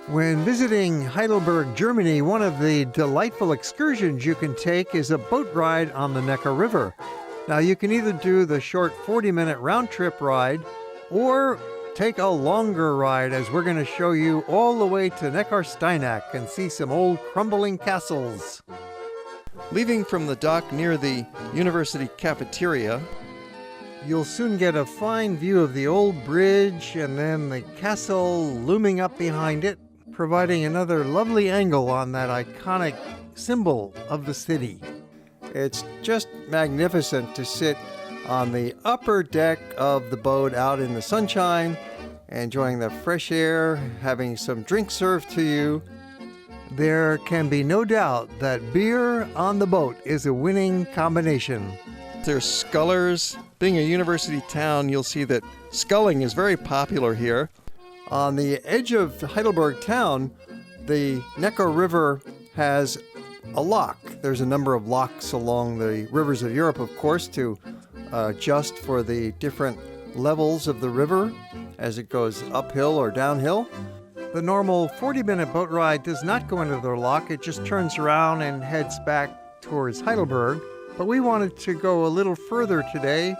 When visiting Heidelberg, Germany, one of the delightful excursions you can take is a boat ride on the Neckar River. Now, you can either do the short 40-minute round-trip ride or take a longer ride, as we're going to show you all the way to Neckarsteinach and see some old crumbling castles. Leaving from the dock near the university cafeteria, you'll soon get a fine view of the old bridge and then the castle looming up behind it, providing another lovely angle on that iconic symbol of the city. It's just magnificent to sit on the upper deck of the boat out in the sunshine, enjoying the fresh air, having some drinks served to you. There can be no doubt that beer on the boat is a winning combination. there's scullers. Being a university town, you'll see that sculling is very popular here. On the edge of Heidelberg town, the Neckar River has a lock. There's a number of locks along the rivers of Europe, of course, to adjust for the different levels of the river as it goes uphill or downhill. The normal 40-minute boat ride does not go into the lock. It just turns around and heads back towards Heidelberg. But we wanted to go a little further today,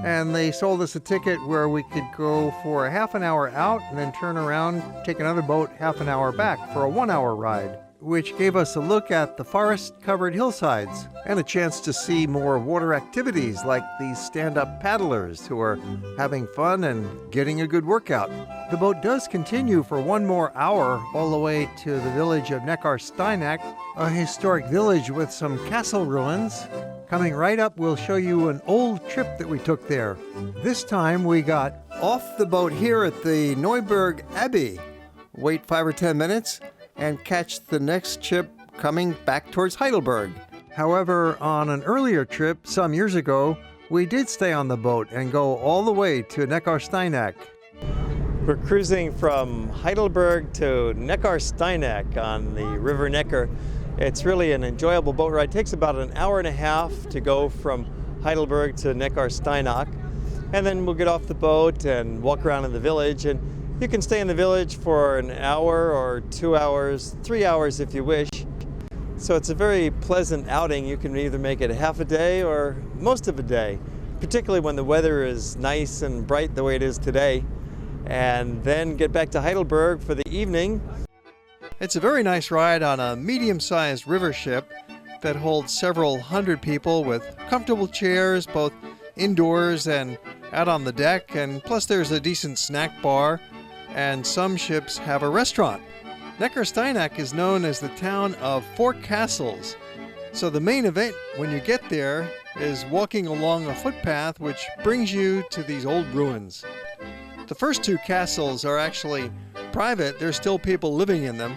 and they sold us a ticket where we could go for a half an hour out and then turn around, take another boat half an hour back for a 1-hour ride, which gave us a look at the forest-covered hillsides and a chance to see more water activities like these stand-up paddlers who are having fun and getting a good workout. The boat does continue for 1 more hour all the way to the village of Neckarsteinach, a historic village with some castle ruins. Coming right up, we'll show you an old trip that we took there. This time we got off the boat here at the Neuburg Abbey, wait 5 or 10 minutes, and catch the next ship coming back towards Heidelberg. However, on an earlier trip some years ago, we did stay on the boat and go all the way to Neckarsteinach. We're cruising from Heidelberg to Neckarsteinach on the River Neckar. It's really an enjoyable boat ride. It takes about an hour and a half to go from Heidelberg to Neckarsteinach. And then we'll get off the boat and walk around in the village. And you can stay in the village for an hour or 2 hours, 3 hours if you wish. So it's a very pleasant outing. You can either make it half a day or most of a day, particularly when the weather is nice and bright the way it is today. And then get back to Heidelberg for the evening. It's a very nice ride on a medium-sized river ship that holds several hundred people with comfortable chairs, both indoors and out on the deck, and plus there's a decent snack bar, and some ships have a restaurant. Neckarsteinach is known as the town of 4 castles, so the main event when you get there is walking along a footpath which brings you to these old ruins. The first 2 castles are actually private. There's still people living in them.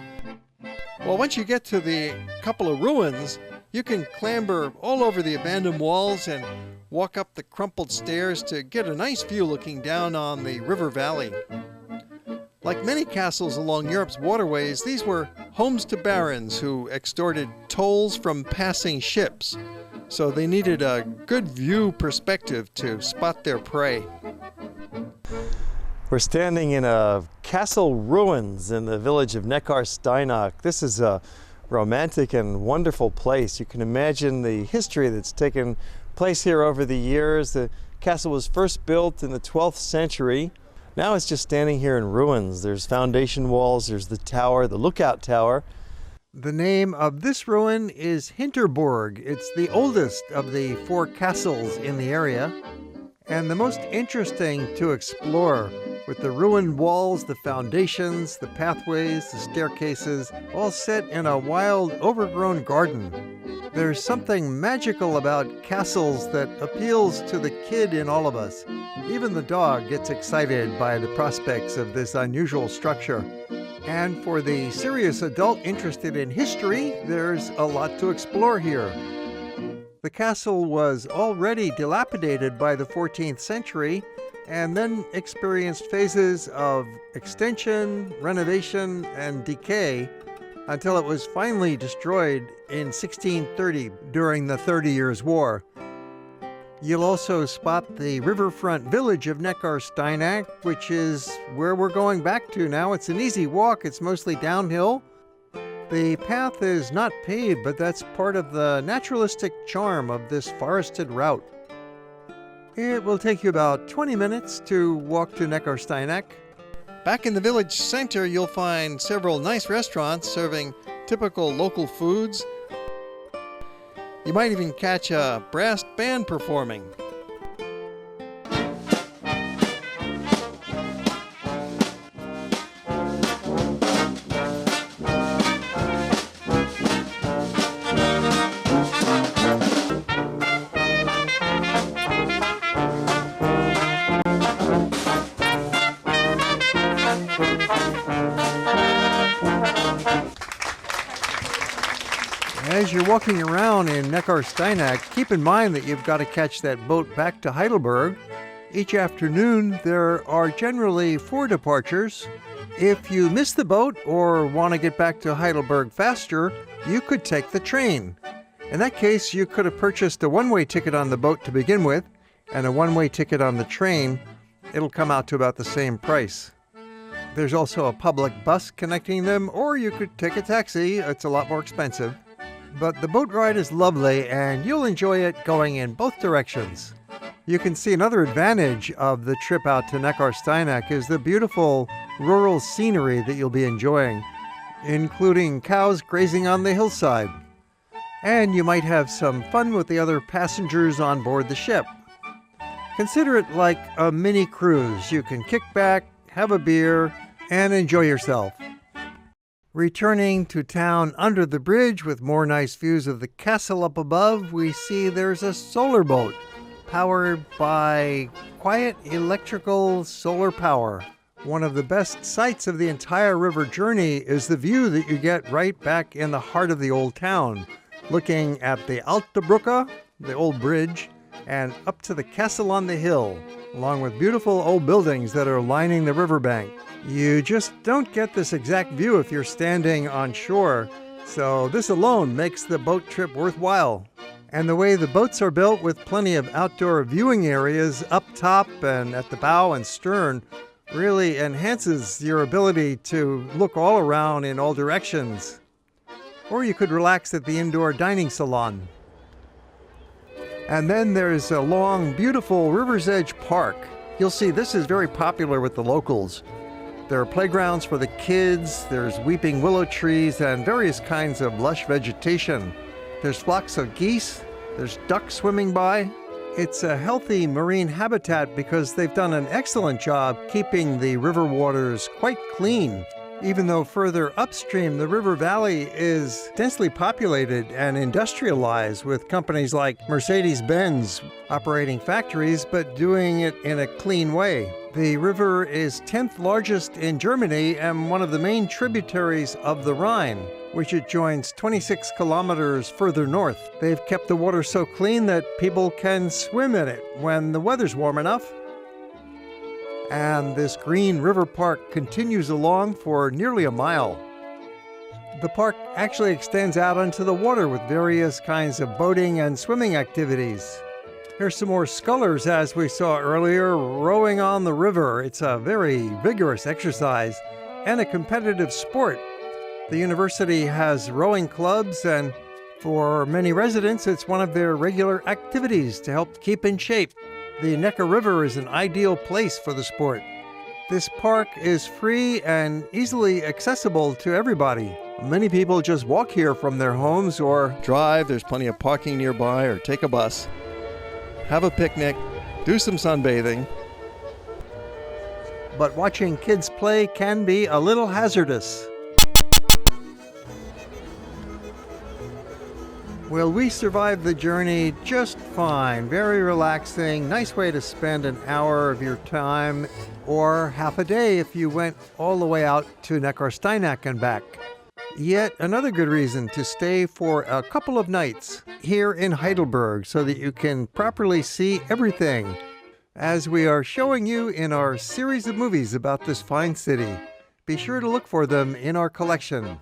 Well, once you get to the couple of ruins, you can clamber all over the abandoned walls and walk up the crumpled stairs to get a nice view looking down on the river valley. Like many castles along Europe's waterways, these were homes to barons who extorted tolls from passing ships, so they needed a good view perspective to spot their prey. We're standing in a castle ruins in the village of Neckarsteinach. This is a romantic and wonderful place. You can imagine the history that's taken place here over the years. The castle was first built in the 12th century. Now it's just standing here in ruins. There's foundation walls, there's the tower, the lookout tower. The name of this ruin is Hinterburg. It's the oldest of the 4 castles in the area, and the most interesting to explore, with the ruined walls, the foundations, the pathways, the staircases, all set in a wild, overgrown garden. There's something magical about castles that appeals to the kid in all of us. Even the dog gets excited by the prospects of this unusual structure. And for the serious adult interested in history, there's a lot to explore here. The castle was already dilapidated by the 14th century, and then experienced phases of extension, renovation, and decay until it was finally destroyed in 1630 during the 30 Years' War. You'll also spot the riverfront village of Neckarsteinach, which is where we're going back to now. It's an easy walk. It's mostly downhill. The path is not paved, but that's part of the naturalistic charm of this forested route. It will take you about 20 minutes to walk to Neckarsteinach. Back in the village center, you'll find several nice restaurants serving typical local foods. You might even catch a brass band performing. As you're walking around in Neckarsteinach, keep in mind that you've got to catch that boat back to Heidelberg. Each afternoon, there are generally 4 departures. If you miss the boat or want to get back to Heidelberg faster, you could take the train. In that case, you could have purchased a one-way ticket on the boat to begin with and a one-way ticket on the train. It'll come out to about the same price. There's also a public bus connecting them, or you could take a taxi. It's a lot more expensive. But the boat ride is lovely, and you'll enjoy it going in both directions. You can see another advantage of the trip out to Neckarsteinach is the beautiful rural scenery that you'll be enjoying, including cows grazing on the hillside. And you might have some fun with the other passengers on board the ship. Consider it like a mini cruise. You can kick back, have a beer, and enjoy yourself. Returning to town under the bridge with more nice views of the castle up above, we see there's a solar boat powered by quiet electrical solar power. One of the best sights of the entire river journey is the view that you get right back in the heart of the old town, looking at the Alte Brücke, the old bridge, and up to the castle on the hill, along with beautiful old buildings that are lining the riverbank. You just don't get this exact view if you're standing on shore, so this alone makes the boat trip worthwhile. And the way the boats are built with plenty of outdoor viewing areas up top and at the bow and stern really enhances your ability to look all around in all directions. Or you could relax at the indoor dining salon. And then there's a long, beautiful River's Edge Park. You'll see this is very popular with the locals. There are playgrounds for the kids, there's weeping willow trees, and various kinds of lush vegetation. There's flocks of geese, there's ducks swimming by. It's a healthy marine habitat because they've done an excellent job keeping the river waters quite clean. Even though further upstream, the river valley is densely populated and industrialized with companies like Mercedes-Benz operating factories, but doing it in a clean way. The river is 10th largest in Germany and one of the main tributaries of the Rhine, which it joins 26 kilometers further north. They've kept the water so clean that people can swim in it when the weather's warm enough. And this green river park continues along for nearly a mile. The park actually extends out onto the water with various kinds of boating and swimming activities. Here's some more scullers, as we saw earlier, rowing on the river. It's a very vigorous exercise and a competitive sport. The university has rowing clubs, and for many residents, it's one of their regular activities to help keep in shape. The Neckar River is an ideal place for the sport. This park is free and easily accessible to everybody. Many people just walk here from their homes or drive. There's plenty of parking nearby, or take a bus. Have a picnic, do some sunbathing. But watching kids play can be a little hazardous. Well, we survived the journey just fine. Very relaxing. Nice way to spend an hour of your time, or half a day if you went all the way out to Neckarsteinach and back. Yet another good reason to stay for a couple of nights here in Heidelberg so that you can properly see everything, as we are showing you in our series of movies about this fine city. Be sure to look for them in our collection.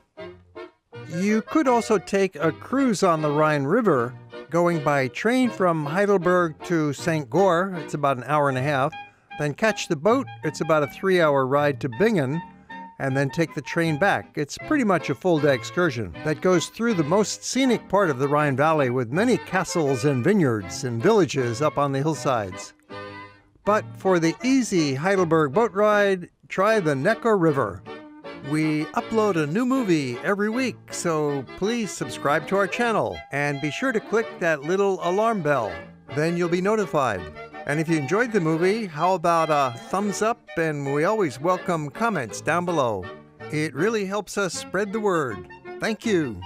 You could also take a cruise on the Rhine River, Going by train from Heidelberg to St. Goar, it's about an hour and a half. Then catch the boat, it's about a 3-hour ride to Bingen, and then take the train back. It's pretty much a full-day excursion that goes through the most scenic part of the Rhine Valley with many castles and vineyards and villages up on the hillsides. But for the easy Heidelberg boat ride, try the Neckar River. We upload a new movie every week, so please subscribe to our channel and be sure to click that little alarm bell. Then you'll be notified. And if you enjoyed the movie, how about a thumbs up? And we always welcome comments down below. It really helps us spread the word. Thank you.